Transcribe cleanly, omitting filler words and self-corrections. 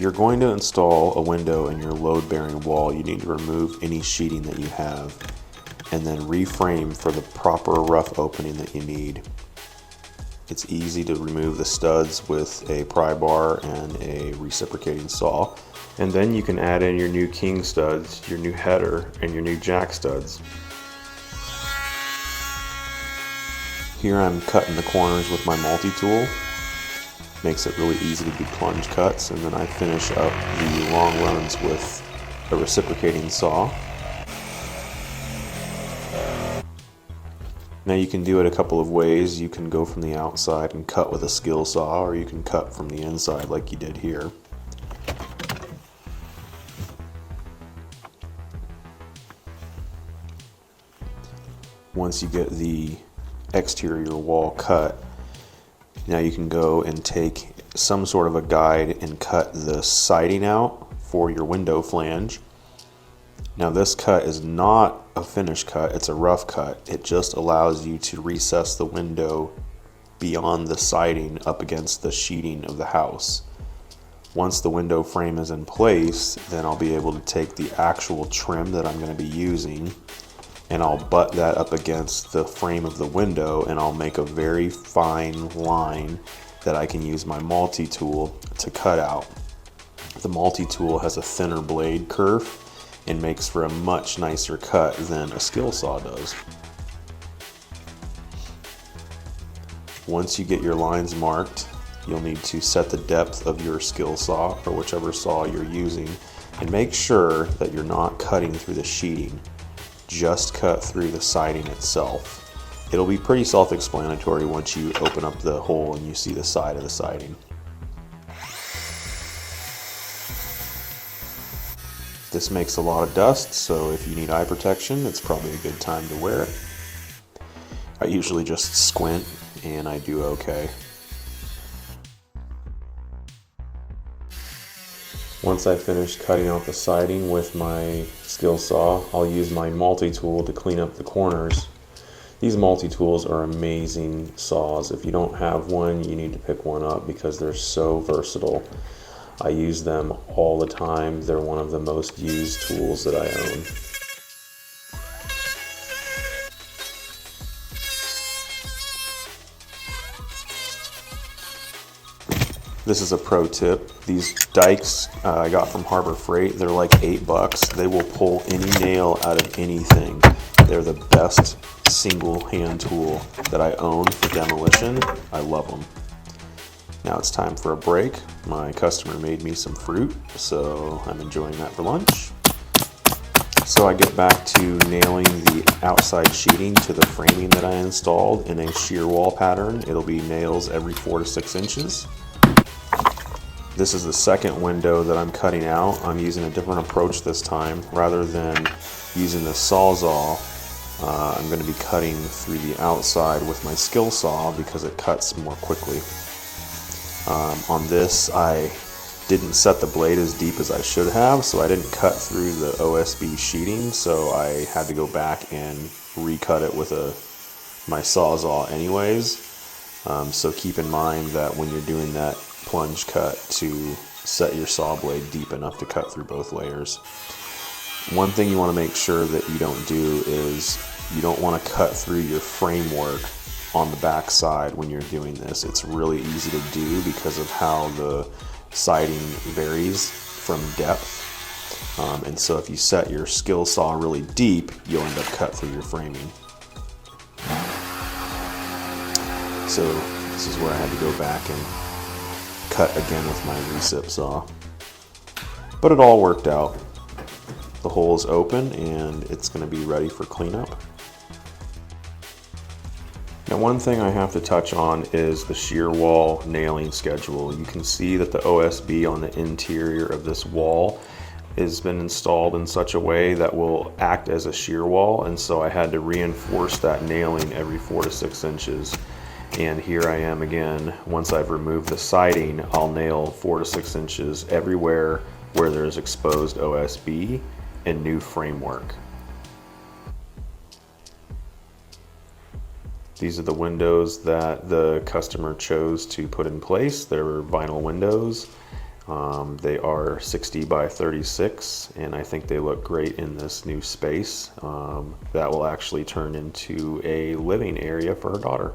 if you're going to install a window in your load-bearing wall, you need to remove any sheeting that you have and then reframe for the proper rough opening that you need. It's easy to remove the studs with a pry bar and a reciprocating saw. And then you can add in your new king studs, your new header, and your new jack studs. Here I'm cutting the corners with my multi-tool. Makes it really easy to do plunge cuts, and then I finish up the long runs with a reciprocating saw. Now you can do it a couple of ways. You can go from the outside and cut with a skill saw, or you can cut from the inside like you did here. Once you get the exterior wall cut, now you can go and take some sort of a guide and cut the siding out for your window flange. Now this cut is not a finish cut, it's a rough cut. It just allows you to recess the window beyond the siding up against the sheeting of the house. Once the window frame is in place, then I'll be able to take the actual trim that I'm going to be using and I'll butt that up against the frame of the window, and I'll make a very fine line that I can use my multi-tool to cut out. The multi-tool has a thinner blade kerf and makes for a much nicer cut than a skill saw does. Once you get your lines marked, you'll need to set the depth of your skill saw or whichever saw you're using, and make sure that you're not cutting through the sheeting. Just cut through the siding itself. It'll be pretty self-explanatory once you open up the hole and you see the side of the siding. This makes a lot of dust, so if you need eye protection, it's probably a good time to wear it. I usually just squint and I do okay. Once I finish cutting out the siding with my skill saw, I'll use my multi-tool to clean up the corners. These multi-tools are amazing saws. If you don't have one, you need to pick one up because they're so versatile. I use them all the time. They're one of the most used tools that I own. This is a pro tip. These dikes I got from Harbor Freight, they're like $8. They will pull any nail out of anything. They're the best single hand tool that I own for demolition. I love them. Now it's time for a break. My customer made me some fruit, so I'm enjoying that for lunch. So I get back to nailing the outside sheeting to the framing that I installed in a shear wall pattern. It'll be nails every 4 to 6 inches. This is the second window that I'm cutting out. I'm using a different approach this time. Rather than using the Sawzall, I'm going to be cutting through the outside with my skill saw because it cuts more quickly. On this, I didn't set the blade as deep as I should have, so I didn't cut through the OSB sheeting, so I had to go back and recut it with my Sawzall anyways. So keep in mind that when you're doing that plunge cut, to set your saw blade deep enough to cut through both layers. One thing you want to make sure that you don't do is you don't want to cut through your framework on the back side when you're doing this. It's really easy to do because of how the siding varies from depth. And so if you set your skill saw really deep, you'll end up cut through your framing. So this is where I had to go back and cut again with my recip saw. But it all worked out. The hole is open and it's going to be ready for cleanup. Now, one thing I have to touch on is the shear wall nailing schedule. You can see that the OSB on the interior of this wall has been installed in such a way that will act as a shear wall, and so I had to reinforce that nailing every 4 to 6 inches. And here I am again. Once I've removed the siding, I'll nail 4 to 6 inches everywhere where there's exposed OSB and new framework. These are the windows that the customer chose to put in place. They were vinyl windows. They are 60 by 36, and I think they look great in this new space. That will actually turn into a living area for her daughter.